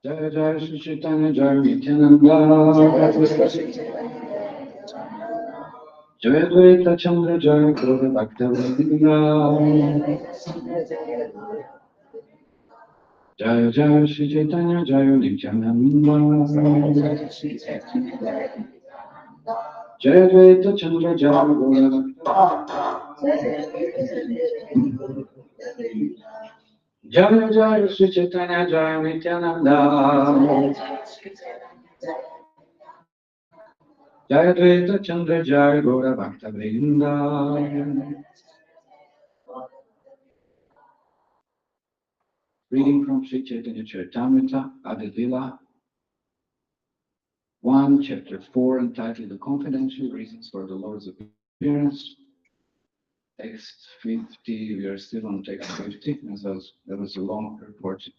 Jai Jai Shri Chaitanya Jai Nityananda Jai Advaita Chandra Jai Gaura Bhakta-vrinda Jai Jai Shri Chaitanya Jai Nityananda Jai Advaita Chandra Jai Gaura Jai Jai Shri Chaitanya Jai Nityananda Jai Advaita Chandra Jai Gaura Bhakta-vrinda. Reading from Sri Chaitanya Charitamrita, Adi Lila, 1, chapter 4, entitled The Confidential Reasons for the Lord's Appearance. Text 50, we are still on text 50, as that was a long report. I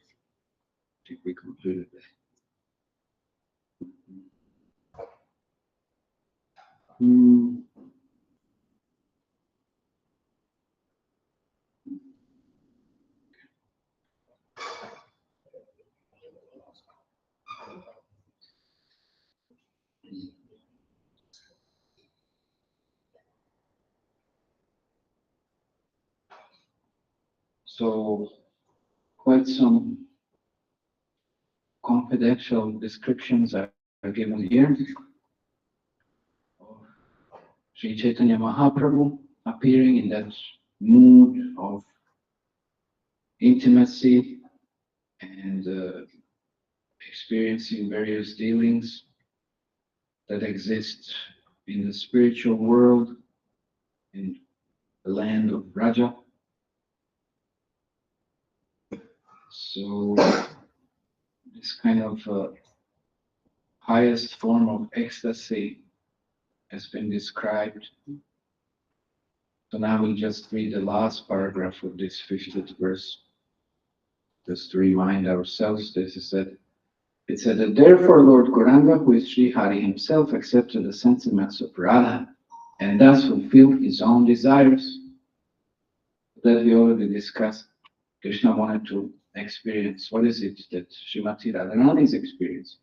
think we concluded that. So, quite some confidential descriptions are given here of Sri Chaitanya Mahaprabhu appearing in that mood of intimacy and experiencing various dealings that exist in the spiritual world, in the land of Raja. So this kind of highest form of ecstasy has been described. So now we'll just read the last paragraph of this 50th verse, just to remind ourselves. This is that it said that therefore Lord Gauranga, who is Sri Hari himself, accepted the sentiments of Radha and thus fulfilled his own desires. That we already discussed. Krishna wanted to experience what is it that Srimati Radharani's experience.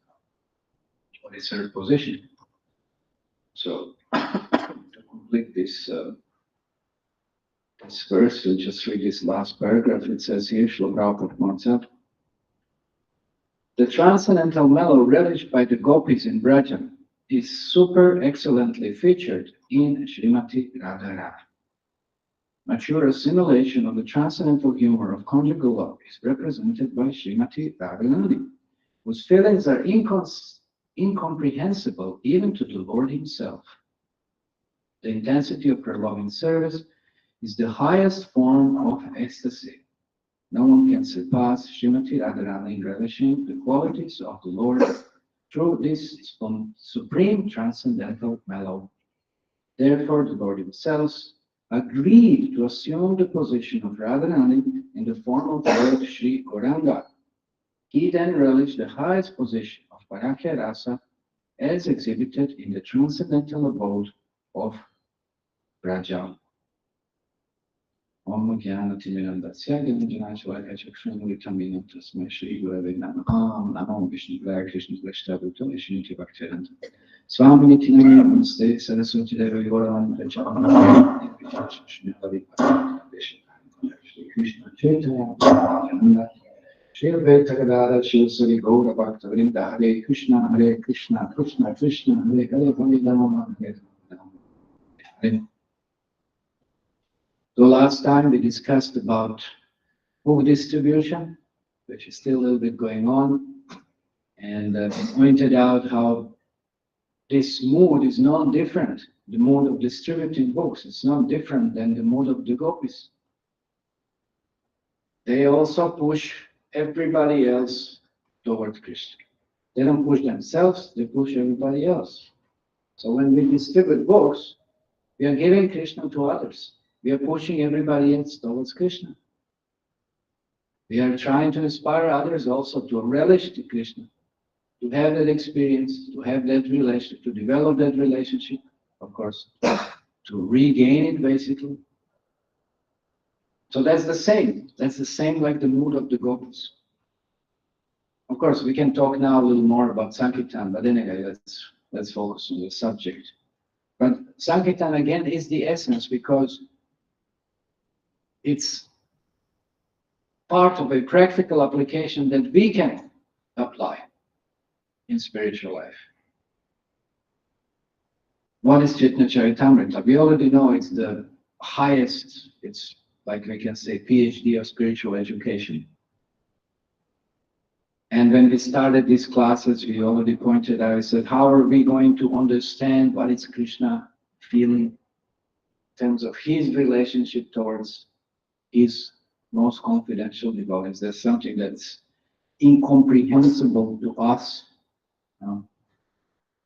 What is her position? So to complete this this verse, we'll just read this last paragraph. It says here, Srila Prabhupada points out, the transcendental mellow relished by the gopis in Braja is super excellently featured in Srimati Radharani. Mature assimilation of the transcendental humor of conjugal love is represented by Srimati Radharani, whose feelings are incomprehensible even to the Lord himself. The intensity of her loving service is the highest form of ecstasy. No one can surpass Srimati Radharani in relishing the qualities of the Lord through this supreme transcendental mellow. Therefore, the Lord himself agreed to assume the position of Radharani in the form of Lord Sri Gauranga. He then relished the highest position of Parakya Rasa as exhibited in the transcendental abode of Braja. Om Jnana Timirandasya Gyananjanachalaya Chakshunamritamina Tasmai Shri Gurave Namah Namo Vishnu Vaya Krishna Vishtabhuta Vishnuti Bhaktiranta Swami Tinami Namaste Saraswati Deva Yoram Vajana Krishna Krishna Chaitanya Nanda Shri Advaita Gadadhar Shri Sri Gaura Bhakta Vrinda Hare Krishna Krishna Krishna Hare Hare Rama Hare Hare. The last time we discussed about book distribution, which is still a little bit going on, and pointed out how this mood is not different. The mode of distributing books is not different than the mode of the gopis. They also push everybody else toward Krishna. They don't push themselves, they push everybody else. So when we distribute books, we are giving Krishna to others. We are pushing everybody else towards Krishna. We are trying to inspire others also to relish to Krishna, to have that experience, to have that relationship, to develop that relationship, of course, to regain it basically. So that's the same. That's the same like the mood of the gopis. Of course, we can talk now a little more about Sankirtan, but anyway, let's focus on the subject. But Sankirtan again is the essence because it's part of a practical application that we can apply in spiritual life. What is Chaitanya Charitamrita? We already know it's the highest, it's like we can say PhD of spiritual education. And when we started these classes, we already pointed out, I said, how are we going to understand what is Krishna feeling in terms of his relationship towards his most confidential devotees? There's something that's incomprehensible to us.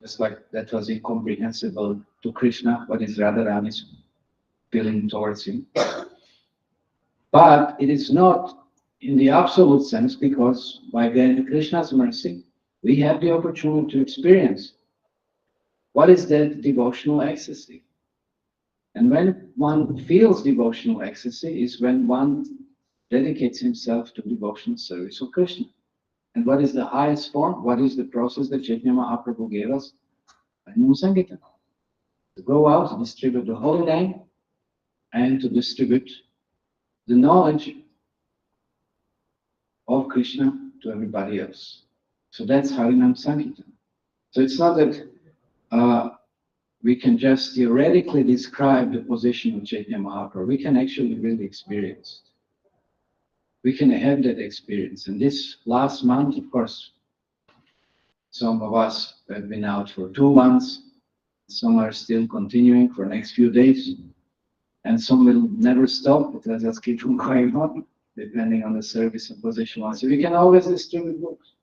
Just like that was incomprehensible to Krishna, what is Radharani feeling towards him. But it is not in the absolute sense, because by getting Krishna's mercy, we have the opportunity to experience what is that devotional ecstasy. And when one feels devotional ecstasy is when one dedicates himself to devotional service of Krishna. And what is the highest form? What is the process that Chaitanya Mahaprabhu gave us? Sankirtan. To go out to distribute the holy name and to distribute the knowledge of Krishna to everybody else. So that's Harinam Sankirtan. So it's not that we can just theoretically describe the position of Chaitanya Mahaprabhu. We can actually really experience it. We can have that experience. And this last month, of course, some of us have been out for 2 months. Some are still continuing for the next few days. And some will never stop. It will just keep on going on, depending on the service and position. So we can always distribute books.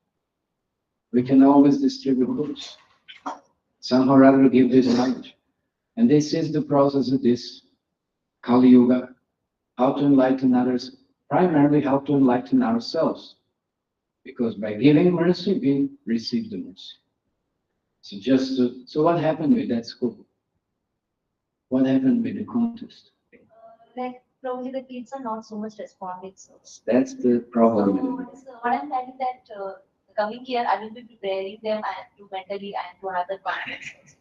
We can always distribute books. Somehow or other give this knowledge. And this is the process of this Kali Yuga, how to enlighten others, primarily how to enlighten ourselves. Because by giving mercy, we receive the mercy. So what happened with that school? What happened with the contest? Like probably the kids are not so much responding. So that's the problem. So what I'm telling that coming here, I will be preparing them and to mentally and to have the confidence.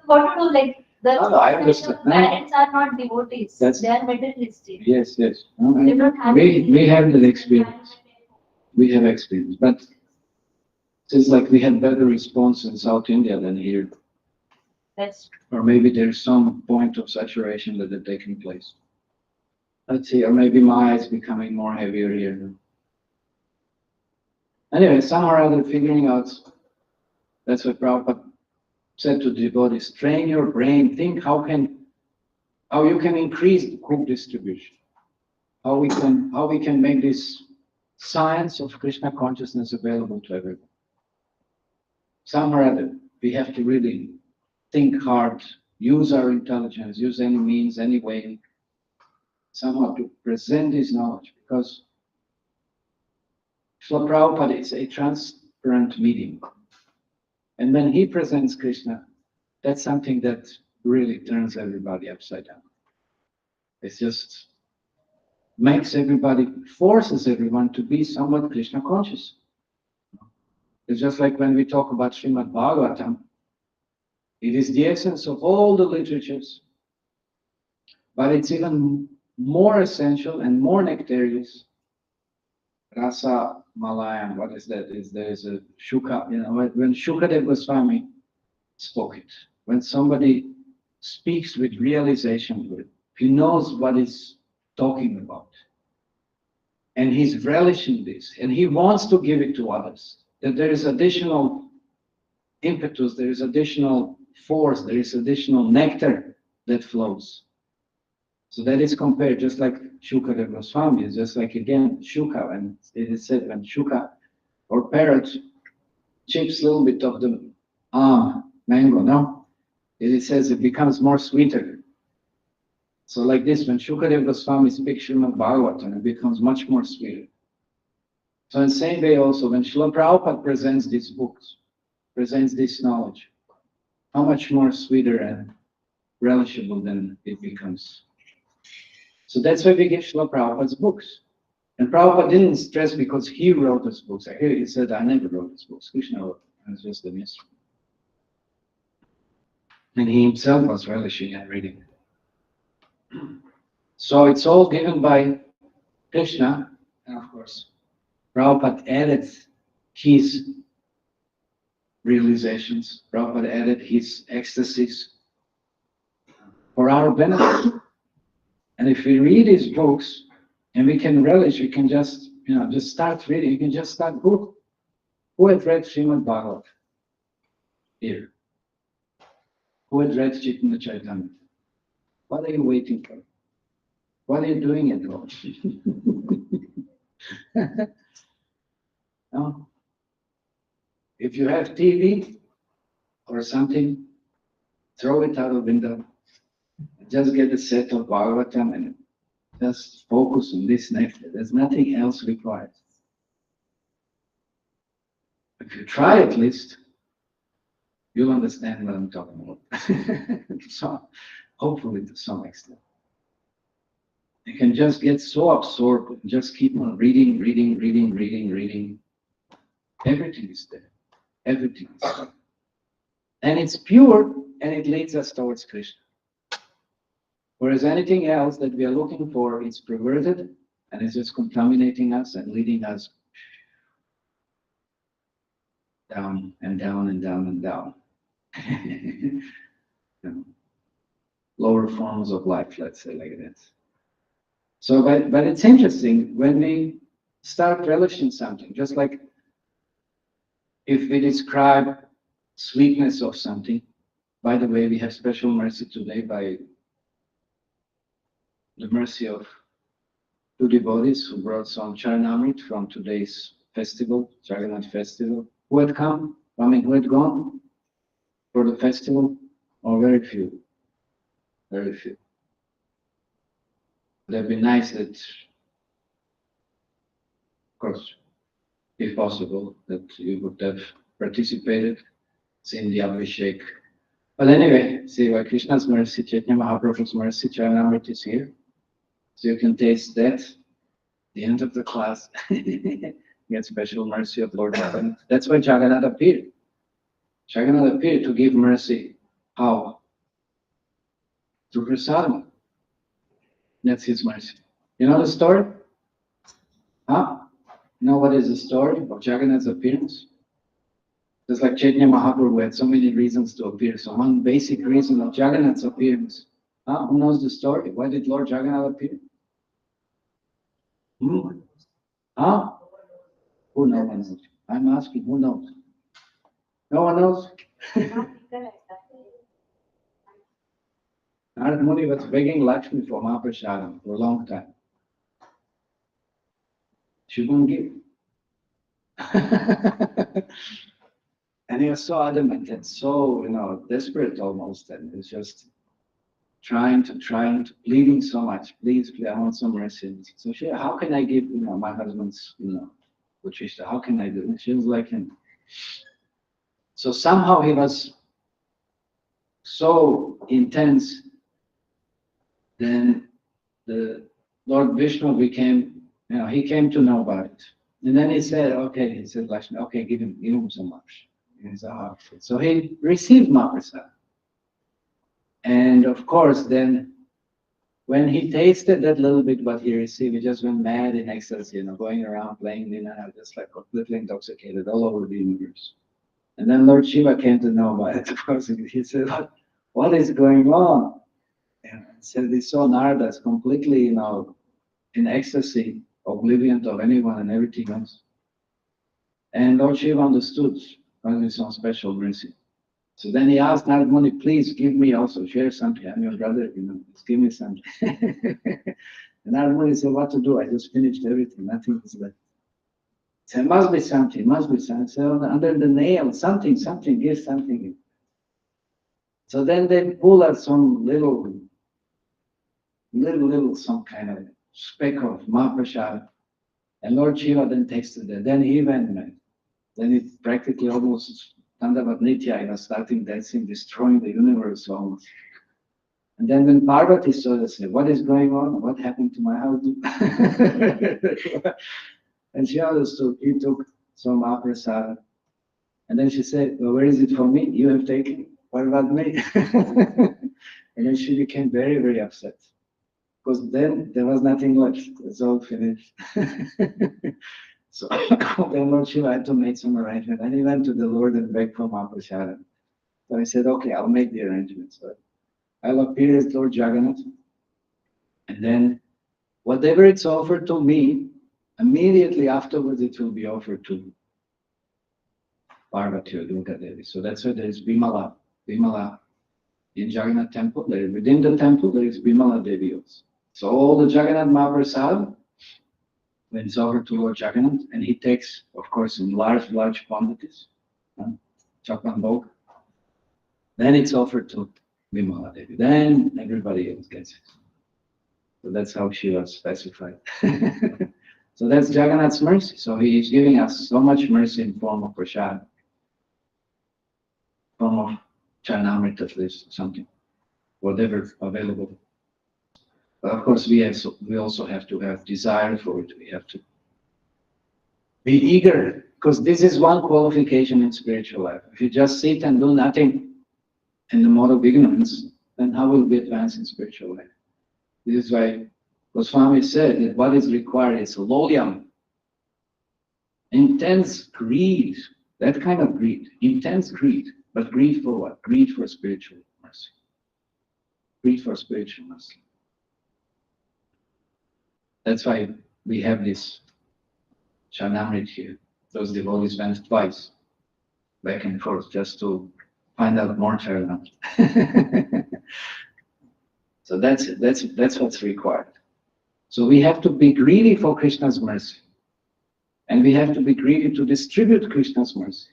What to do? Like the I understand. parents are not devotees. That's, they are materialistic. Yes. They don't have we have that experience. We have experience, but it's like we had better response in South India than here. That's or maybe there's some point of saturation that is taking place. Let's see, or maybe my eyes becoming more heavier here. Anyway, somehow or other figuring out, that's what Prabhupada said to the devotees, train your brain, think how you can increase the book distribution, how we can make this science of Krishna consciousness available to everyone. Somehow or other, we have to really think hard, use our intelligence, use any means, any way, somehow to present this knowledge, because Srila Prabhupada is a transparent medium. And when he presents Krishna, that's something that really turns everybody upside down. It just makes everybody, forces everyone to be somewhat Krishna conscious. It's just like when we talk about Srimad Bhagavatam, it is the essence of all the literatures, but it's even more essential and more nectarious. Rasa Malayan, what is that? There is a Shukha, when Shukadeva Goswami spoke it, when somebody speaks with realization, he knows what he's talking about. And he's relishing this, and he wants to give it to others. That there is additional impetus, there is additional force, there is additional nectar that flows. So that is compared, just like Shukadeva Goswami, is just like again Shuka, and it is said when Shuka or parrot chips a little bit of the mango, no? It says it becomes more sweeter. So like this, when Shukadeva Goswami speaks Srimad Bhagavatam, it becomes much more sweeter. So in the same way also, when Srila Prabhupada presents these books, presents this knowledge, how much more sweeter and relishable then it becomes. So that's why we give Srila Prabhupada's books. And Prabhupada didn't stress because he wrote those books. He said, I never wrote these books. Krishna wrote them. It's just a mystery. And he himself was relishing and reading. So it's all given by Krishna. And of course, Prabhupada added his realizations. Prabhupada added his ecstasies for our benefit. And if we read his books and we can relish, we can just, just start reading. You can just start book. Who had read Srimad Bhagavatam? Here. Who had read Chaitanya Chaitanya? What are you waiting for? What are you doing at home? No? If you have TV, or something, throw it out the window, just get a set of Bhagavatam and just focus on this nectar. There's nothing else required. If you try at least, you'll understand what I'm talking about. So, hopefully to some extent. You can just get so absorbed, just keep on reading. Everything is there. Everything is there. And it's pure, and it leads us towards Krishna. Whereas anything else that we are looking for is perverted, and it's just contaminating us and leading us down and down and down and down. You know, lower forms of life, let's say like that. So, but it's interesting when we start relishing something, just like if we describe sweetness of something. By the way, we have special mercy today by the mercy of two devotees who brought some Charanamrit from today's festival, Jagannath festival. Who had come? I mean, who had gone for the festival? Or very few. Very few. It would have been nice that, of course, if possible, that you would have participated, seen the Abhishek. But anyway, see, by Krishna's mercy, Chaitanya Mahaprabhu's mercy, Charanamrit is here. So you can taste that. The end of the class, you get special mercy of Lord Jagannath. That's why Jagannath appeared. Jagannath appeared to give mercy. How? Through prasadam. That's his mercy. You know the story? Huh? You know what is the story of Jagannath's appearance? Just like Chaitanya Mahaprabhu had so many reasons to appear. So one basic reason of Jagannath's appearance. Huh? Who knows the story? Why did Lord Jagannath appear? Huh? Who knows? I'm asking, who knows? No one knows? Narad Muni was begging Lakshmi for Mahaprasadam for a long time. She wouldn't give. And he was so adamant and so, desperate almost, and he was just trying to, pleading so much. Please, I want some mercy. So she, how can I give, my husband's, Utrishta, how can I do it? And she was like him. So somehow he was so intense, then the Lord Vishnu became, he came to know about it. And then he said, Lakshmi, okay, give him so much. So he received Mahaprasad. And of course, then when he tasted that little bit what he received, he just went mad in ecstasy, going around playing Nina, just like completely intoxicated all over the universe. And then Lord Shiva came to know about it. Of course, he said, what is going on? And said he saw Narada completely, in ecstasy, oblivion of anyone and everything else. And Lord Shiva understood because it's some special mercy. So then he asked Narad Muni, please give me also, share something. I'm your brother, just give me something. And Narad Muni said, what to do? I just finished everything, nothing is left. He said, must be something. So under the nail, something, give something. So then they pull out some little, some kind of speck of Mahaprasad. And Lord Shiva then tasted it. Then he went mad. Then it practically almost Tandavat Nitya, starting dancing, destroying the universe almost. And then when Parvati saw this, said, what is going on? What happened to my husband? And she understood. He took some Mahaprasad. And then she said, well, where is it for me? You have taken. What about me? And then she became very, very upset. Because then there was nothing left. It's all finished. So then Lord Shiva had to make some arrangement. And he went to the Lord and begged for Mahaprasad. So he said, okay, I'll make the arrangements. So I'll appear as Lord Jagannath. And then whatever it's offered to me, immediately afterwards it will be offered to Parvati or Durga Devi. So that's why there is Bimala. Bimala in Jagannath temple. Within the temple there is Bimala Devi also. So all the Jagannath Mahaprasad, when it's offered to Lord Jagannath, and he takes, of course, in large quantities, Chakra Bhog. Then it's offered to Vimala Devi. Then everybody else gets it. So that's how she was specified. So that's Jagannath's mercy. So he is giving us so much mercy in form of prasad, form of charnamrit at least, something, whatever available. But of course, we also have to have desire for it. We have to be eager, because this is one qualification in spiritual life. If you just sit and do nothing in the mode of ignorance, then how will we advance in spiritual life? This is why Goswami said that what is required is loyam, intense greed, that kind of greed, intense greed. But greed for what? Greed for spiritual mercy. Greed for spiritual mercy. That's why we have this Charnamrit here. Those devotees went twice, back and forth, just to find out more Charanamrit. So that's what's required. So we have to be greedy for Krishna's mercy. And we have to be greedy to distribute Krishna's mercy.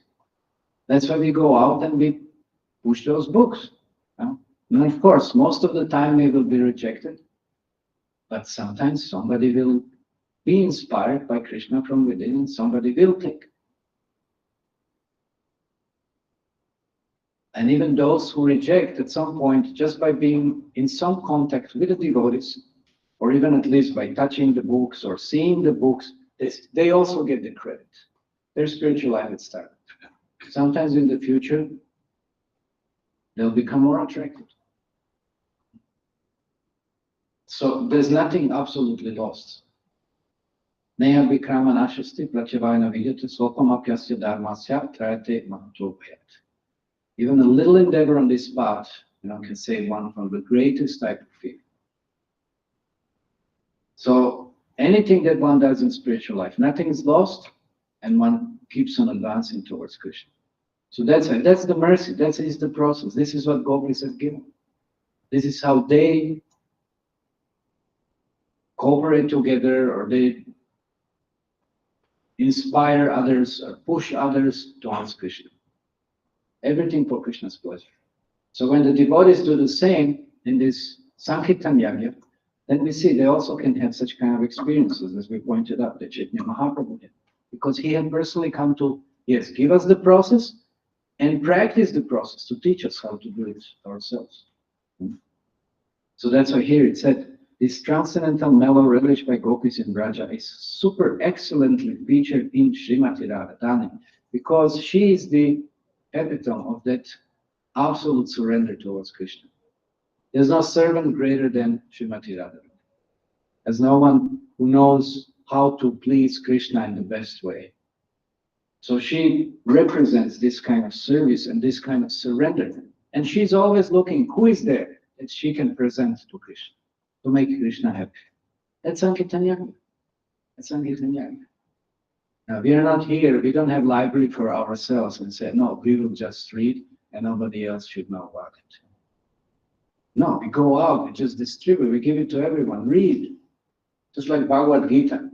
That's why we go out and we push those books. And of course, most of the time we will be rejected. But sometimes somebody will be inspired by Krishna from within and somebody will take. And even those who reject at some point, just by being in some contact with the devotees, or even at least by touching the books or seeing the books, they also get the credit. Their spiritual life had started. Sometimes in the future, they'll become more attracted. So there's nothing absolutely lost. Neha vikrama nashasti pratyavayana vidyate swapamapyasya dharmasya trayate mahatopayat. Even a little endeavor on this path, can save one from the greatest type of fear. So anything that one does in spiritual life, nothing is lost, and one keeps on advancing towards Krishna. So that's the mercy, that is the process. This is what gopis have given. This is how they cooperate together, or they inspire others or push others towards Krishna. Everything for Krishna's pleasure. So when the devotees do the same in this Sankirtan Yagya, then we see they also can have such kind of experiences, as we pointed out, that Chaitanya Mahaprabhu did. Because he had personally come to, yes, give us the process and practice the process to teach us how to do it ourselves. So that's why here it said, this transcendental mellow relish by gopis in Braja is super excellently featured in Srimati Radharani, because she is the epitome of that absolute surrender towards Krishna. There's no servant greater than Srimati Radharani. There's no one who knows how to please Krishna in the best way. So she represents this kind of service and this kind of surrender. And she's always looking, who is there that she can present to Krishna, to make Krishna happy. That's Sankirtan Yagya. That's Sankirtan Yagya. Now, we are not here, we don't have library for ourselves and say, no, we will just read and nobody else should know about it. No, we go out, we just distribute, we give it to everyone, read. Just like Bhagavad Gita.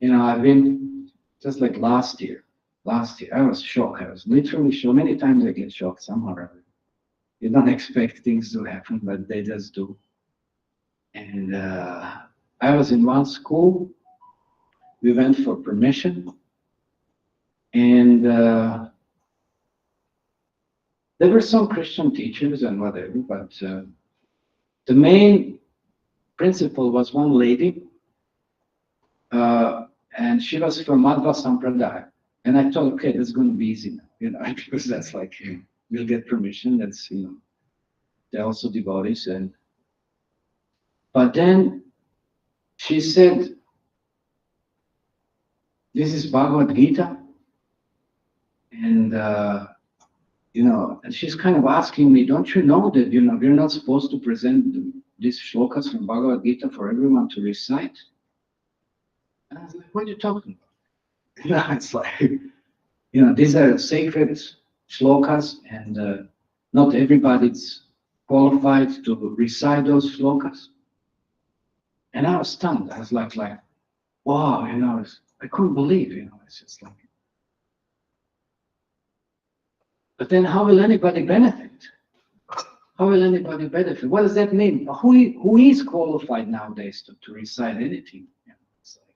I've been, just like last year, I was shocked. I was literally shocked. Many times I get shocked somehow or other. You don't expect things to happen, but they just do. And I was in one school. We went for permission. And there were some Christian teachers and whatever, but the main principal was one lady, and she was from Madhva Sampradaya. And I thought, okay, that's going to be easy now, because that's like, we'll get permission. That's, they're also devotees. But then she said, this is Bhagavad Gita. And, and she's kind of asking me, don't you know that, we're not supposed to present these shlokas from Bhagavad Gita for everyone to recite? And I was like, what are you talking about? It's like, these are sacred shlokas, and not everybody's qualified to recite those shlokas. And I was stunned. I was like, wow, I couldn't believe, it's just like. But then how will anybody benefit? How will anybody benefit? What does that mean? Who is qualified nowadays to recite anything? It's like-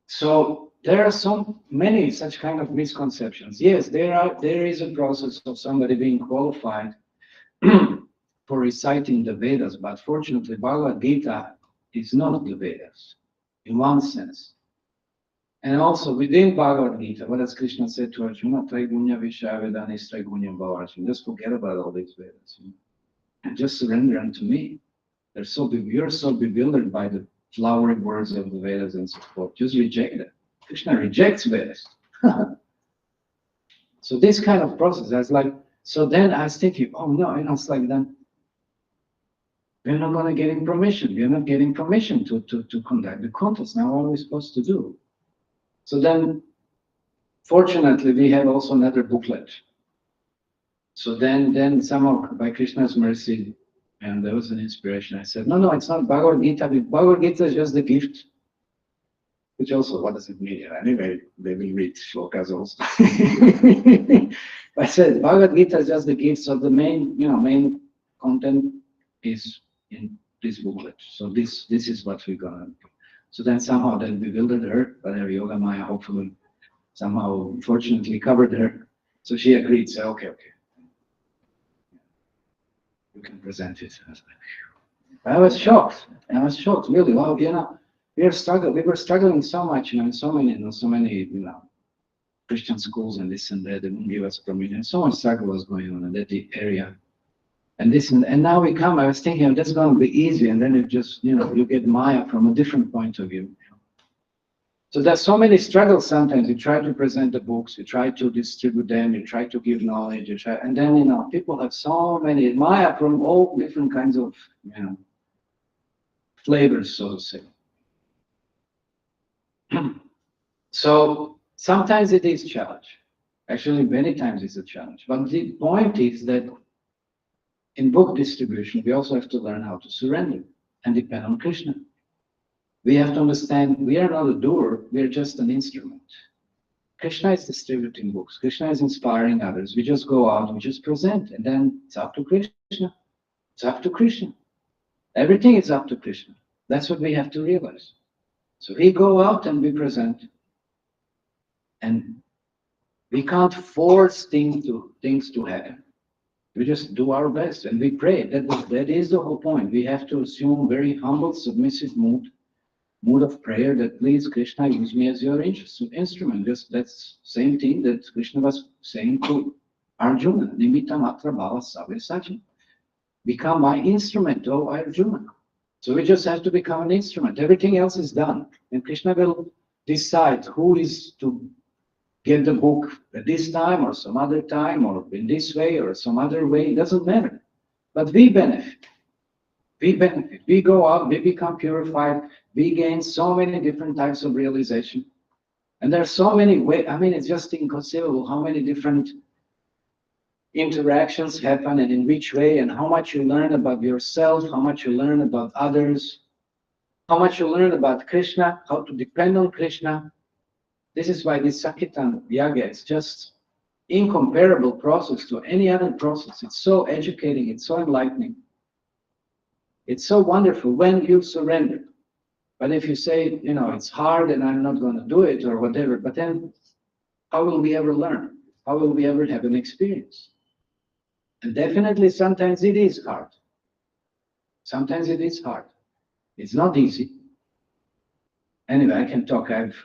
So there are so many such kind of misconceptions. Yes, there is a process of somebody being qualified for reciting the Vedas, but fortunately Bhagavad Gita is not the Vedas in one sense. And also within Bhagavad Gita, what does Krishna say to Arjuna? Traigunya Vishyavedani Traigunya Bhavarjuna. Just forget about all these Vedas. And just surrender unto me. You're so bewildered by the flowery words of the Vedas and so forth. Just reject it. Krishna rejects Vedas. So this kind of process, that's like, so then I was thinking, oh no, it's like then we're not going to get permission. We're not getting permission to conduct the contest. Now what are we supposed to do? So then, fortunately, we had also another booklet. So then somehow, by Krishna's mercy, and there was an inspiration, I said, no, it's not Bhagavad Gita. Bhagavad Gita is just the gift. Which also, what does it mean? Anyway, they will read shlokas also. I said, Bhagavad Gita is just the gift. So the main content is in this booklet. So this is what we're gonna do. So then somehow that bewildered her, but her Yoga Maya hopefully somehow fortunately covered her. So she agreed, said, okay. You can present it. I was shocked. Really. Wow, we were struggling so much, in so many, Christian schools and this and that, they wouldn't give us permission. So much struggle was going on in that area. And now we come, I was thinking, that's going to be easy. And then it just, you get Maya from a different point of view. So there's so many struggles sometimes. You try to present the books, you try to distribute them, you try to give knowledge, and then, people have so many Maya from all different kinds of, flavors, so to say. So sometimes it is a challenge. Actually, many times it's a challenge. But the point is that in book distribution, we also have to learn how to surrender and depend on Krishna. We have to understand we are not a doer, we are just an instrument. Krishna is distributing books. Krishna is inspiring others. We just go out, we just present, and then it's up to Krishna. It's up to Krishna. Everything is up to Krishna. That's what we have to realize. So we go out and we present. And we can't force things to happen. We just do our best and we pray. That is the whole point. We have to assume very humble, submissive mood of prayer that please, Krishna, use me as your instrument. That's same thing that Krishna was saying to Arjuna. Nimitta matra bhava sabe sachi. Become my instrument, oh Arjuna. So we just have to become an instrument. Everything else is done. And Krishna will decide who is to get the book at this time or some other time or in this way or some other way. It doesn't matter. But we benefit. We go out, we become purified, we gain so many different types of realization. And there are so many ways, it's just inconceivable how many different interactions happen and in which way and how much you learn about yourself, how much you learn about others, how much you learn about Krishna, how to depend on Krishna. This is why this Sankirtan Yaga is just incomparable process to any other process. It's so educating, it's so enlightening. It's so wonderful when you surrender. But if you say, it's hard and I'm not going to do it or whatever, but then how will we ever learn? How will we ever have an experience? And definitely sometimes it is hard. Sometimes it is hard. It's not easy. Anyway, I can talk. I've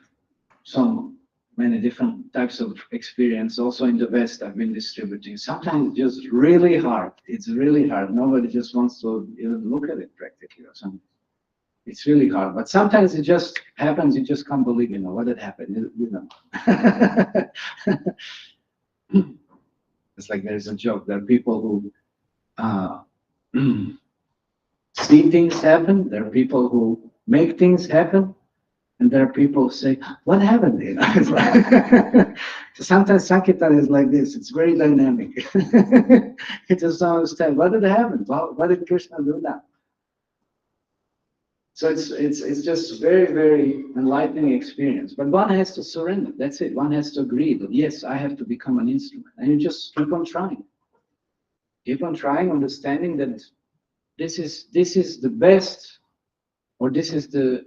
so many different types of experience. Also in the West, I've been distributing. Sometimes it's just really hard. It's really hard. Nobody just wants to even look at it practically or something. It's really hard. But sometimes it just happens. You just can't believe, what had happened. It's like there's a joke. There are people who see things happen. There are people who make things happen. And there are people who say, what happened? It's like, so sometimes Sankirtan is like this. It's very dynamic. You just don't understand. What did happen? What did Krishna do now? So it's just very, very enlightening experience. But one has to surrender. That's it. One has to agree that, yes, I have to become an instrument. And you just keep on trying. Keep on trying, understanding that this is the best, or this is the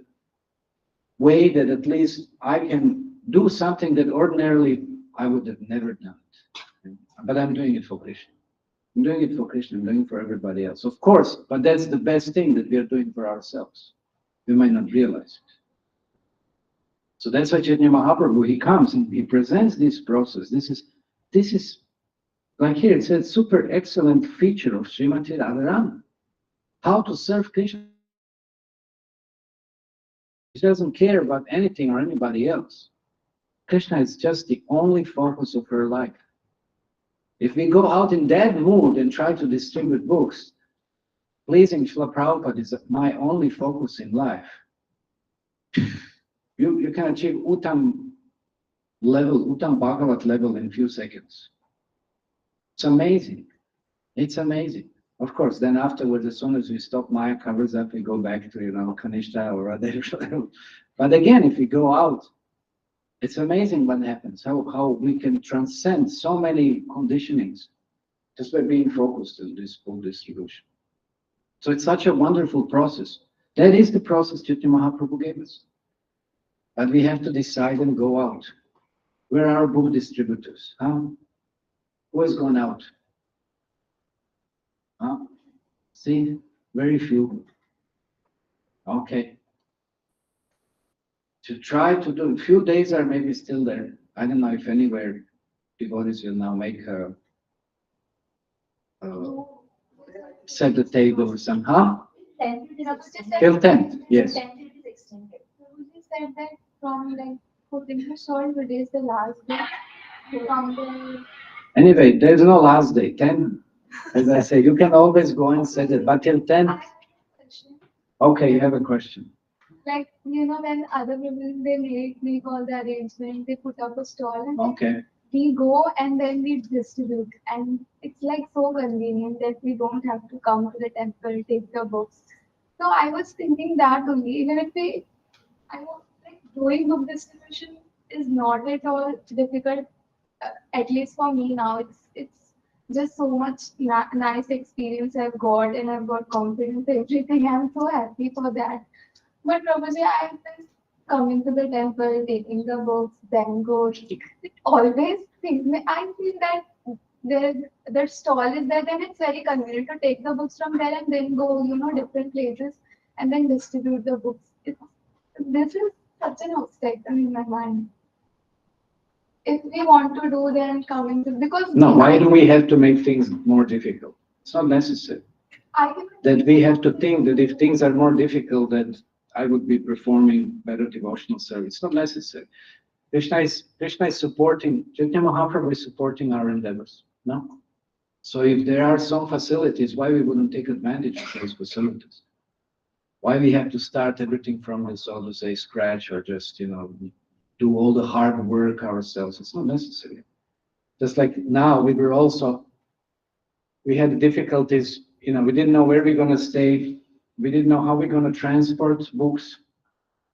way that at least I can do something that ordinarily I would have never done. But I'm doing it for Krishna. I'm doing it for Krishna. I'm doing it for everybody else, of course. But that's the best thing that we are doing for ourselves. We might not realize it. So that's why Chaitanya Mahaprabhu, he comes and he presents this process. This is like here it says, super excellent feature of Srimati Radharani. How to serve Krishna. She doesn't care about anything or anybody else. Krishna is just the only focus of her life. If we go out in that mood and try to distribute books, pleasing Srila Prabhupada is my only focus in life. You can achieve Uttam Bhagavat level in few seconds. It's amazing. It's amazing. Of course, then afterwards, as soon as we stop, Maya covers up, we go back to, Kanishta or whatever. But again, if we go out, it's amazing what happens, how we can transcend so many conditionings just by being focused on this full distribution. So it's such a wonderful process. That is the process Chaitanya Mahaprabhu gave us. But we have to decide and go out. Where are our book distributors? Who has gone out? See, very few. Okay. To try to do, a few days are maybe still there. I don't know if anywhere devotees will now make set the table or somehow. Till 10th, yes. So you said that from like putting the salt today is the last day. From the Anyway, there's no last day. 10, as I say, you can always go and set it, but till 10. Okay, you have a question. like when other people they make all the arrangements, they put up a stall and then Okay. we go and then we distribute, and it's like so convenient that we don't have to come to the temple, take the books. So I was thinking that only, even if I was like doing book distribution is not at all difficult. At least for me now, it's just so much nice experience I've got, and I've got confidence, everything. I'm so happy for that. But Prabhuji, I've been coming to the temple, taking the books, then go. It always things. I feel that their stall is there, then it's very convenient to take the books from there and then go, different places and then distribute the books. This is such an obstacle in my mind. If we want to do, then coming to because No, why do we have to make things more difficult? It's not necessary. That we have to think that if things are more difficult, that I would be performing better devotional service. It's not necessary. Krishna is supporting, Chaitanya Mahaprabhu is supporting our endeavors. No? So if there are some facilities, why we wouldn't take advantage of those facilities? Why we have to start everything from the, so to say, scratch, or just, do all the hard work ourselves? It's not necessary. Just like now, we had difficulties, we didn't know where we're going to stay. We didn't know how we're going to transport books.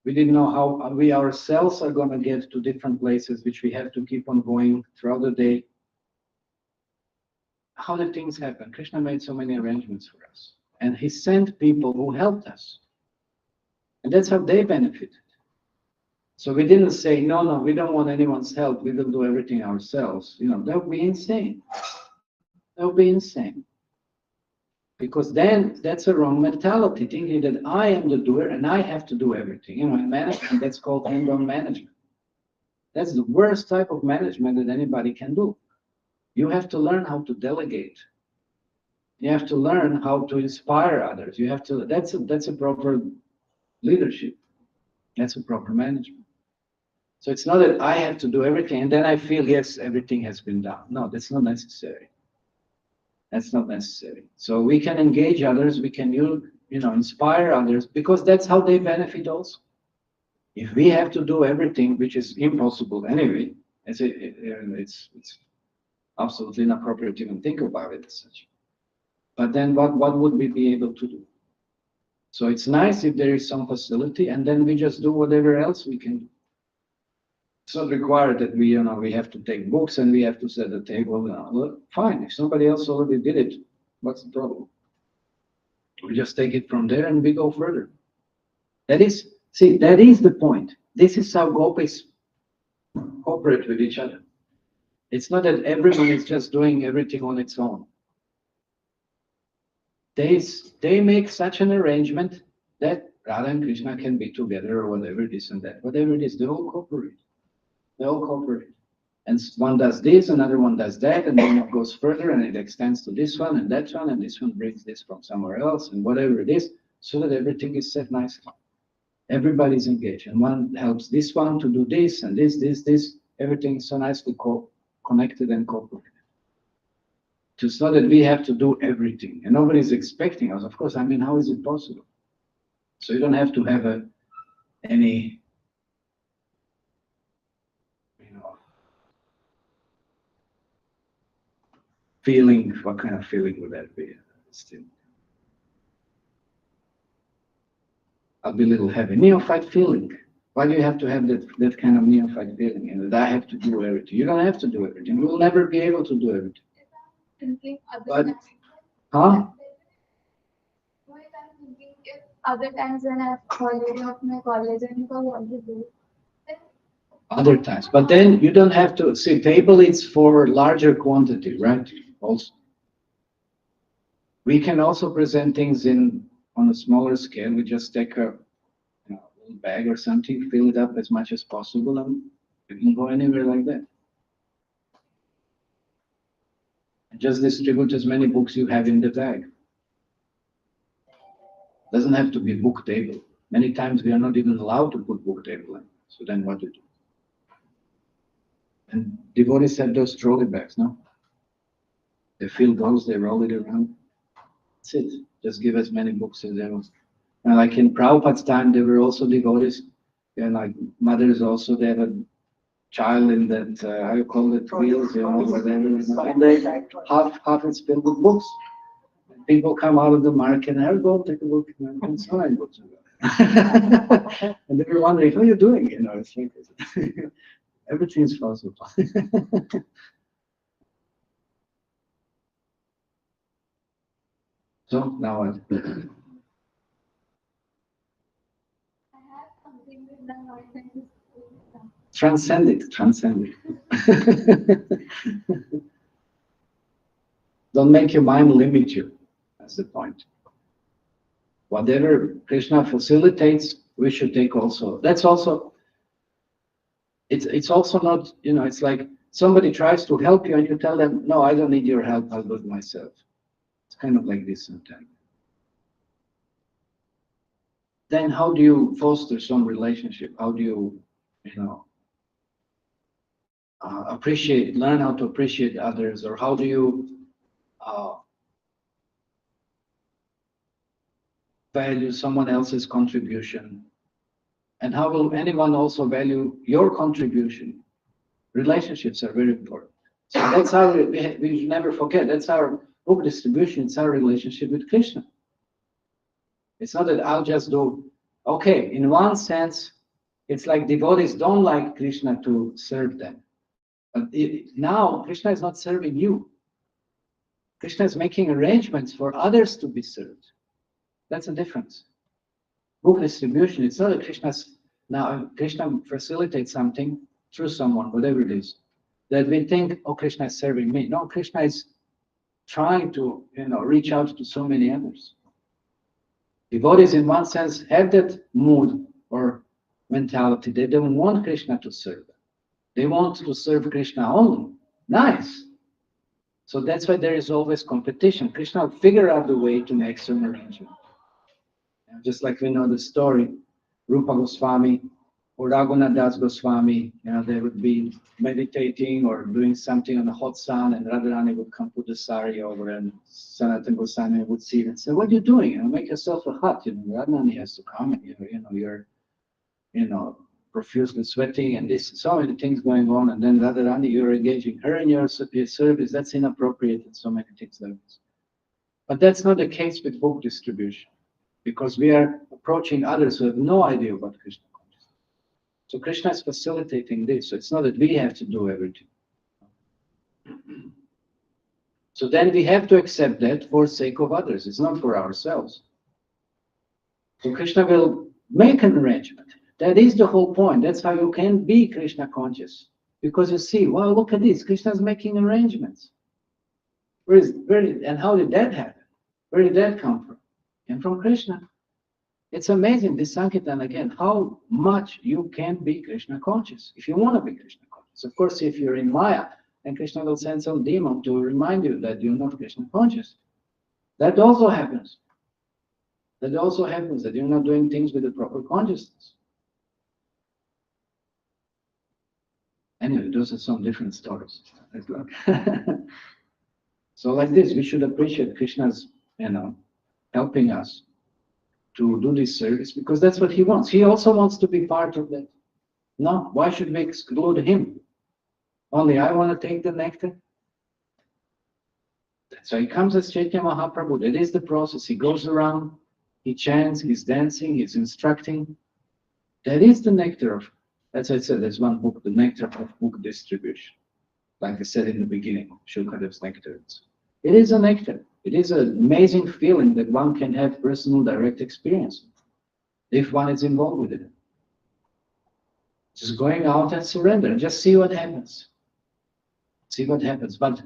We didn't know how we ourselves are going to get to different places, which we have to keep on going throughout the day. How did things happen? Krishna made so many arrangements for us. And he sent people who helped us. And that's how they benefited. So we didn't say, no, we don't want anyone's help. We will do everything ourselves. That would be insane. That would be insane. Because then that's a wrong mentality, thinking that I am the doer and I have to do everything. In management, that's called hand-on management. That's the worst type of management that anybody can do. You have to learn how to delegate. You have to learn how to inspire others. That's a proper leadership. That's a proper management. So it's not that I have to do everything and then I feel, yes, everything has been done. No, that's not necessary. That's not necessary. So we can engage others, we can inspire others, because that's how they benefit also. If we have to do everything, which is impossible anyway, it's absolutely inappropriate to even think about it as such. But then what would we be able to do? So it's nice if there is some facility, and then we just do whatever else we can do. It's not required that we have to take books and we have to set a table. Well, fine, if somebody else already did it, What's the problem? We just take it from there and we go further. That is the point. This is how gopis cooperate with each other. It's not that everyone is just doing everything on its own. They make such an arrangement that Radha and Krishna can be together or whatever, this and that. Whatever it is, they all cooperate. They all cooperate. And one does this, another one does that, and then it goes further and it extends to this one and that one, and this one brings this from somewhere else, and whatever it is, so that everything is set nicely. Everybody's engaged, and one helps this one to do this, and this. Everything is so nicely connected and cooperative. It's not that we have to do everything, and nobody's expecting us. Of course, I mean, how is it possible? So you don't have to have any, feeling. What kind of feeling would that be? Still, I'll be a little heavy. Neophyte feeling. Why do you have to have that kind of neophyte feeling? And that I have to do everything. You don't have to do everything. You will never be able to do everything. Thinking But, huh? If other times when I have holiday of my college and if I want to do, then Other times. But then you don't have to see table, it's for larger quantity, right? Also. We can also present things on a smaller scale. We just take a little bag or something, fill it up as much as possible, and you can go anywhere like that. And just distribute as many books you have in the bag. Doesn't have to be book table. Many times we are not even allowed to put book table in. So then what do you do? And devotees have those trolley bags, no? They fill those, they roll it around. That's it. Just give as many books as they want. And like in Prabhupada's time, there were also devotees, and like mothers also, they have a child in that, how you call it, wheels, whatever. And they half it's filled with books. And people come out of the market and I'll go take a book and so on books. And they were wondering, how are you doing? It's like everything's possible. So now what? I have something with the mind and just Transcend it. Don't make your mind limit you. That's the point. Whatever Krishna facilitates, we should take also. That's also, it's also not, it's like somebody tries to help you and you tell them, no, I don't need your help, I'll do it myself. It's kind of like this sometimes. Then how do you foster some relationship? How do you, learn how to appreciate others, or how do you value someone else's contribution? And how will anyone also value your contribution? Relationships are very important. So that's how we should never forget. That's our book distribution. It's our relationship with Krishna. It's not that I'll just do, okay, in one sense, it's like devotees don't like Krishna to serve them. But now Krishna is not serving you. Krishna is making arrangements for others to be served. That's a difference. Book distribution, it's not that Krishna facilitates something through someone, whatever it is, that we think, oh, Krishna is serving me. No, Krishna is trying to, reach out to so many others. Devotees, in one sense, have that mood or mentality. They don't want Krishna to serve them. They want to serve Krishna only. Nice. So that's why there is always competition. Krishna will figure out the way to make some arrangement. Just like we know the story, Rupa Goswami or Raghunath Das Goswami, they would be meditating or doing something on the hot sun, and Radharani would come put the sari over, and Sanatana Goswami would see it and say, "What are you doing? Make yourself a hut. Radharani has to come, and you're, profusely sweating, and this so many things going on, and then Radharani, you're engaging her in your service. That's inappropriate, and so many things like this." But that's not the case with book distribution, because we are approaching others who have no idea about Krishna consciousness. So Krishna is facilitating this. So it's not that we have to do everything. So then we have to accept that for sake of others. It's not for ourselves. So Krishna will make an arrangement. That is the whole point. That's how you can be Krishna conscious. Because you see, well, look at this. Krishna's making arrangements. And how did that happen? Where did that come from? And from Krishna. It's amazing, this Sankirtan again, how much you can be Krishna conscious, if you want to be Krishna conscious. Of course, if you're in Maya, then Krishna will send some demon to remind you that you're not Krishna conscious. That also happens. That also happens, that you're not doing things with the proper consciousness. Anyway, those are some different stories. So like this, we should appreciate Krishna's, helping us to do this service, because that's what he wants. He also wants to be part of that. No, why should we exclude him? Only I want to take the nectar. So he comes as Chaitanya Mahaprabhu. That is the process. He goes around, he chants, he's dancing, he's instructing. That is the nectar of, as I said, there's one book, the nectar of book distribution. Like I said in the beginning, Shukadev's nectar. It is a nectar. It is an amazing feeling that one can have personal direct experience if one is involved with it. Just going out and surrender, just see what happens. See what happens. But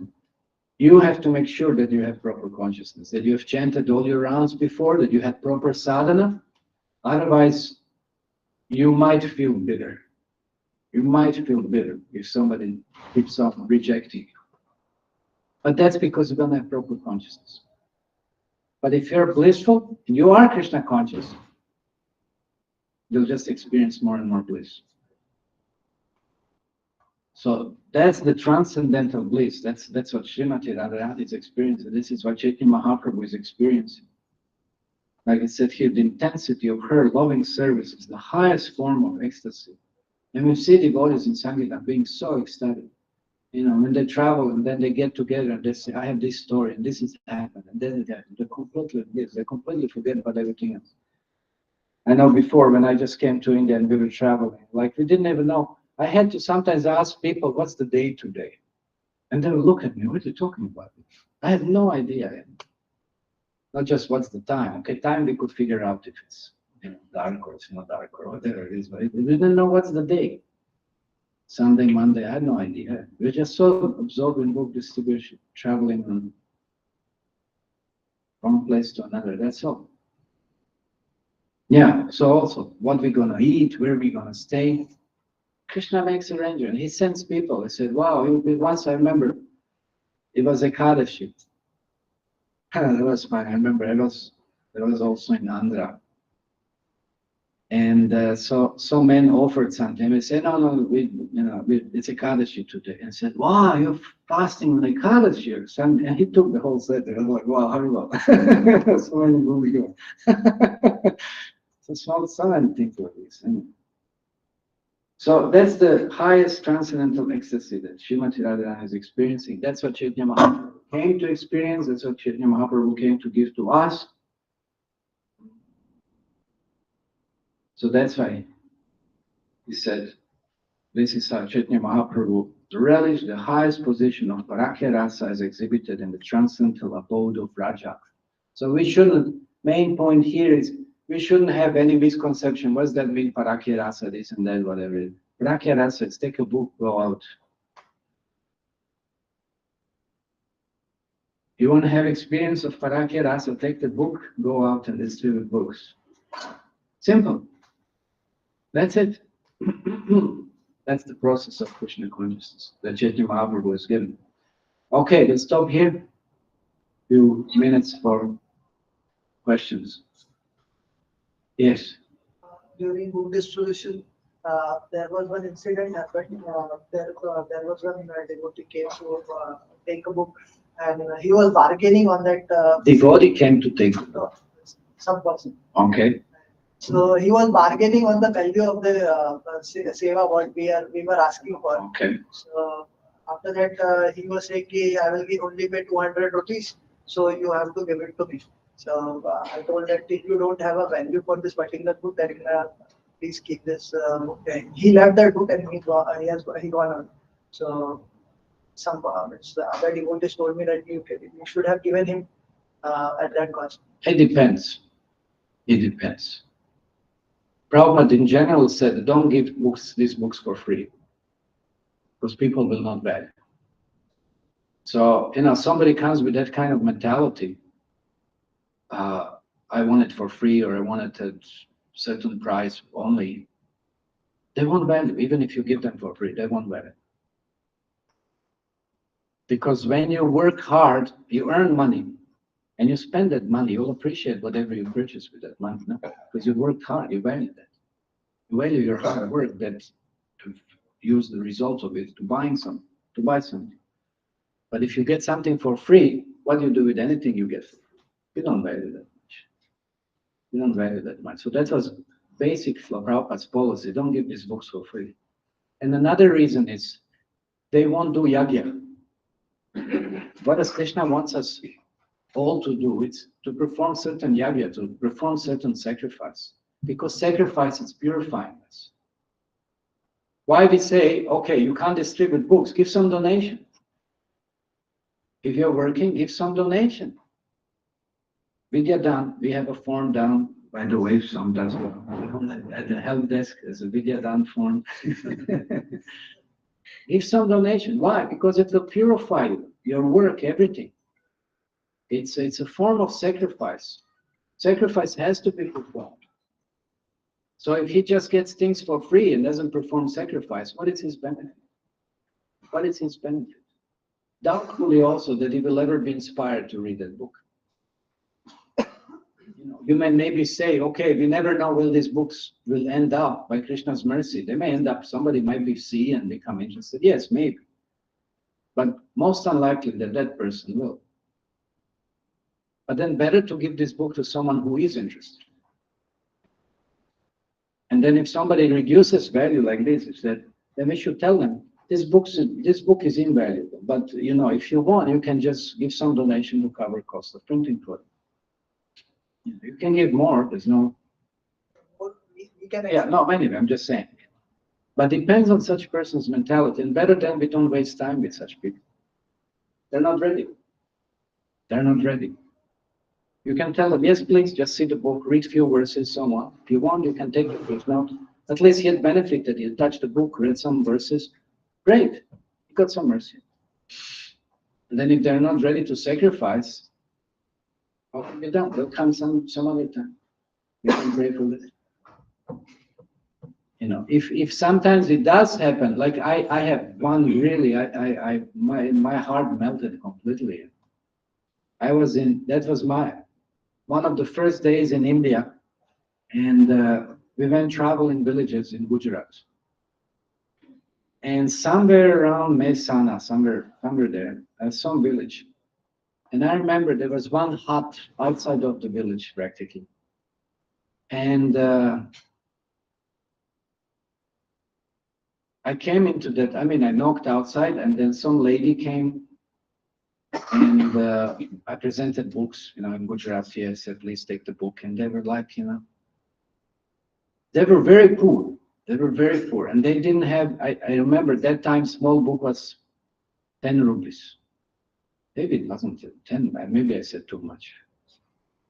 you have to make sure that you have proper consciousness, that you have chanted all your rounds before, that you had proper sadhana. Otherwise, you might feel bitter. You might feel bitter if somebody keeps on rejecting you. But that's because you don't have proper consciousness. But if you're blissful, and you are Krishna conscious, you'll just experience more and more bliss. So that's the transcendental bliss. That's what Srimati Radharani is experiencing. This is what Chaitanya Mahaprabhu is experiencing. Like I said here, the intensity of her loving service is the highest form of ecstasy. And we see devotees in Sankirtan being so ecstatic. When they travel and then they get together and they say, I have this story and this has happened and then it happened. They completely forget about everything else. I know before when I just came to India and we were traveling, like we didn't even know. I had to sometimes ask people, what's the day today? And they would look at me, what are you talking about? I had no idea. Not just what's the time. Okay, time we could figure out if it's dark or it's not dark or whatever it is, but we didn't know what's the day. Sunday, Monday, I had no idea. We're just so absorbed in book distribution, traveling from one place to another, that's all. Yeah, so also, what we're going to eat, where we're going to stay. Krishna makes arrangement. He sends people. He said, wow, once I remember, it was Ekadashi. That was fine. I remember it was also in Andhra. And so men offered something. We said, no, it's Ekadashi today. And said, wow, you're fasting on Ekadashi or something. And he took the whole set. I was like, wow, how well. So many movie go. So many things like this. So that's the highest transcendental ecstasy that Srimati Radharani is experiencing. That's what Chaitanya Mahaprabhu came to experience. That's what Chaitanya Mahaprabhu came to give to us. So that's why he said, this is how Chaitanya Mahaprabhu relished the highest position of Parakya Rasa as exhibited in the transcendental abode of Raja. So we shouldn't, main point here is, we shouldn't have any misconception. What does that mean, Parakya Rasa, this and that, whatever it is. Parakya Rasa is take a book, go out. You want to have experience of Parakya Rasa, take the book, go out and distribute books. Simple. That's it. That's the process of Krishna consciousness that Chaitanya Mahaprabhu has given. Okay, let's stop here. Few minutes for questions. Yes. During book distribution, there was one incident happened. There was one devotee came to take a book, and he was bargaining on that. Devotee came to take the book. Some person. Okay. So he was bargaining on the value of the seva what we were asking for. Okay. So after that, he was saying, I will only pay 200 rupees, so you have to give it to me. So I told that if you don't have a value for this particular book, then please keep this book. He left that book and he gone on. So some the other devotees told me that you should have given him at that cost. It depends. It depends. Prabhupada in general said, don't give these books for free, because people will not buy it. So, somebody comes with that kind of mentality, I want it for free, or I want it at certain price only, they won't buy it. Even if you give them for free, they won't buy it. Because when you work hard, you earn money, and you spend that money, you'll appreciate whatever you purchase with that money, no? Because you worked hard, you value that. You value your hard work, that to use the results of it to buy something. But if you get something for free, what do you do with anything you get for free? You don't value that much. You don't value that much. So that was basic for Prabhupada's policy. Don't give these books for free. And another reason is they won't do yajna. What does Krishna wants us all to do? It's to perform certain yajna, to perform certain sacrifice. Because sacrifice is purifying us. Why we say, okay, you can't distribute books, give some donation. If you're working, give some donation. Vidya Dan, we have a form down, by the way, some does well. At the help desk, there's a Vidya Dan form. Give some donation. Why? Because it will purify you, your work, everything. It's a form of sacrifice. Sacrifice has to be performed. So if he just gets things for free and doesn't perform sacrifice, what is his benefit? What is his benefit? Doubtfully also that he will ever be inspired to read that book. You may maybe say, okay, we never know where these books will end up by Krishna's mercy. They may end up, somebody might be see and become interested. Yes, maybe. But most unlikely that that person will. But then better to give this book to someone who is interested. And then if somebody reduces value like this, then we should tell them, this book is invaluable. But if you want, you can just give some donation to cover cost of printing for it. You can give more, there's no... We can anyway, I'm just saying. But depends on such person's mentality, and better than we don't waste time with such people. They're not ready. They're not ready. You can tell them, yes, please, just see the book, read few verses, so on. If you want, you can take it. If not, at least he had benefited. He touched the book, read some verses. Great, he got some mercy. And then if they're not ready to sacrifice, how can be done? They'll come some other time. You can pray for this. If sometimes it does happen, like I have one really, my heart melted completely. That was one of the first days in India, and we went traveling villages in Gujarat. And somewhere around Mehsana, somewhere there, some village. And I remember there was one hut outside of the village practically. And I came into that, I knocked outside, and then some lady came, and I presented books, in Gujarati. I said, please take the book. And they were like, they were very poor. They were very poor. And they didn't have, I remember that time, small book was 10 rupees. Maybe it wasn't 10, maybe I said too much.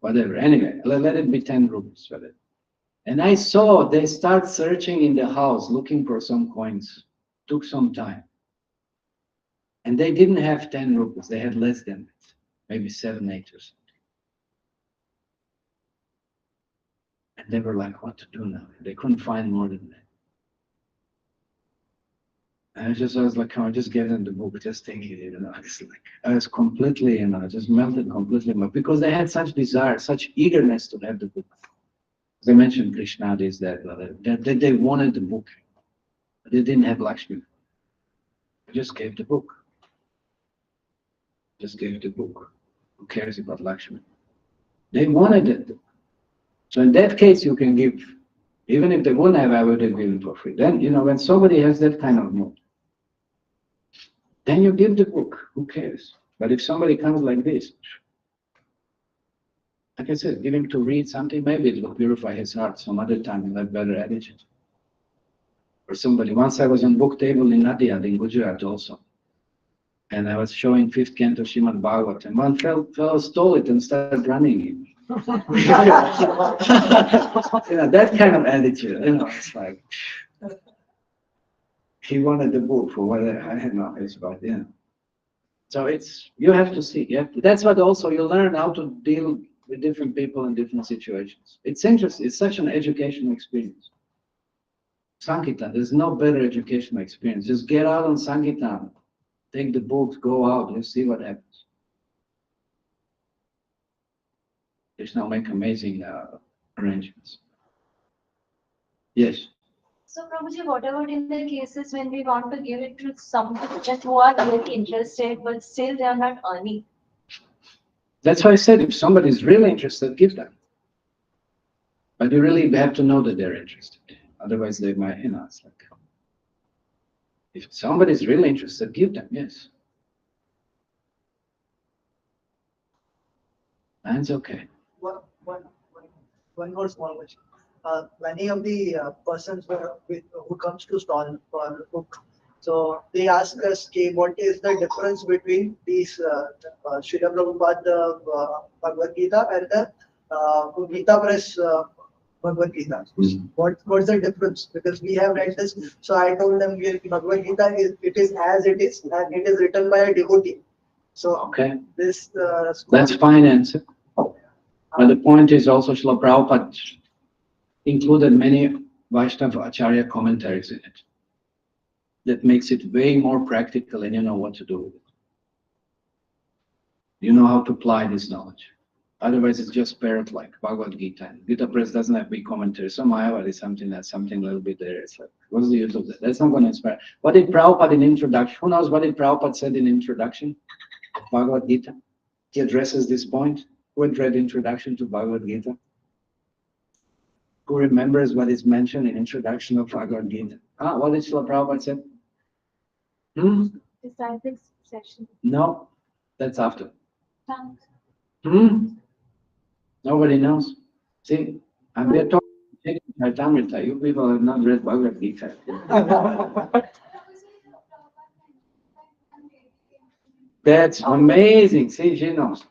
Whatever. Anyway, let it be 10 rupees. Whatever. And I saw they start searching in the house, looking for some coins. Took some time. And they didn't have 10 rupees. They had less than it, maybe 7, 8 or something. And they were like, what to do now? They couldn't find more than that. And I was like, come on, just give them the book, just take it. It's like, I was completely, just melted completely. Because they had such desire, such eagerness to have the book. As I mentioned, Krishna, this, that, they wanted the book. But they didn't have Lakshmi. I just gave the book. Just gave the book. Who cares about Lakshmi? They wanted it. So in that case, you can give. Even if they wouldn't have, I would have given for free. Then, when somebody has that kind of mood, then you give the book. Who cares? But if somebody comes like this, like I said, give him to read something, maybe it will purify his heart. Some other time he'll have better attitude. Or somebody, once I was on book table in Nadia, in Gujarat also. And I was showing fifth canto Srimad Bhagavatam, and one fellow stole it and started running. That kind of attitude, it's like, he wanted the book for whether I had not his, but So you have to see. That's what also you learn how to deal with different people in different situations. It's interesting. It's such an educational experience. Sankirtan, there's no better educational experience. Just get out on Sankirtan, take the books, go out, and see what happens. Krishna will make amazing arrangements. Yes. So, Prabhuji, what about in the cases when we want to give it to someone just who are really interested, but still they are not earning? That's why I said if somebody is really interested, give them. But you really have to know that they're interested. Otherwise, they might, it's like, if somebody is really interested, give them, yes. That's okay. One more small question. Many of the persons who comes to stall for book, so they ask us, what is the difference between these Srila Prabhupada Bhagavad Gita and the Gita Press Bhagavad Gita? What's the difference? Because we have read this, so I told them Bhagavad Gita is as it is, and it is written by a devotee. So okay, this that's fine answer. But the point is also Srila Prabhupada included many Vaishnava Acharya commentaries in it. That makes it way more practical, and you know what to do with it. You know how to apply this knowledge. Otherwise, it's just parrot-like Bhagavad Gita. Gita Press doesn't have big commentaries. So Mayavad is something a little bit there. It's like, what's the use of that? That's not going to inspire. What did Prabhupada in introduction? Who knows what did Prabhupada said in introduction? Bhagavad Gita. He addresses this point. Who had read introduction to Bhagavad Gita? Who remembers what is mentioned in introduction of Bhagavad Gita? What did Srila Prabhupada say? Disciples session. No, that's after. Thanks. Nobody knows. See, and we're talking Charitamrita. You people have not read Bhagavad Gita. That's amazing. See, she knows.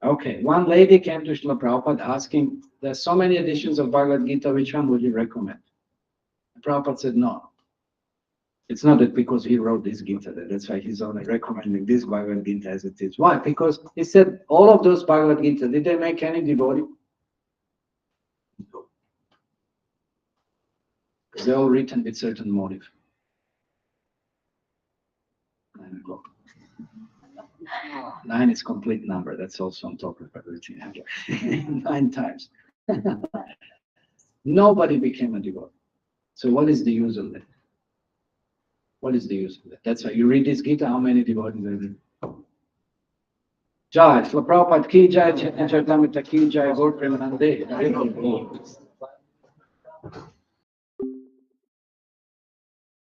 Okay, one lady came to Srila Prabhupada asking, there's so many editions of Bhagavad Gita, which one would you recommend? Prabhupada said, no. It's not that because he wrote this Gita, that's why he's only recommending this Bhagavad Gita as it is. Why? Because he said all of those Bhagavad Gita, did they make any devotee? No. Because they're all written with certain motive. 9 o'clock. 9 is complete number. That's also on top of everything. 9 times. Nobody became a devotee. So what is the use of that? What is the use of that? That's why you read this Gita, how many devotees are there? Jai, Srila Prabhupada ki jai, Chaitanya Charitamrita ki jai, Gaur Premanande.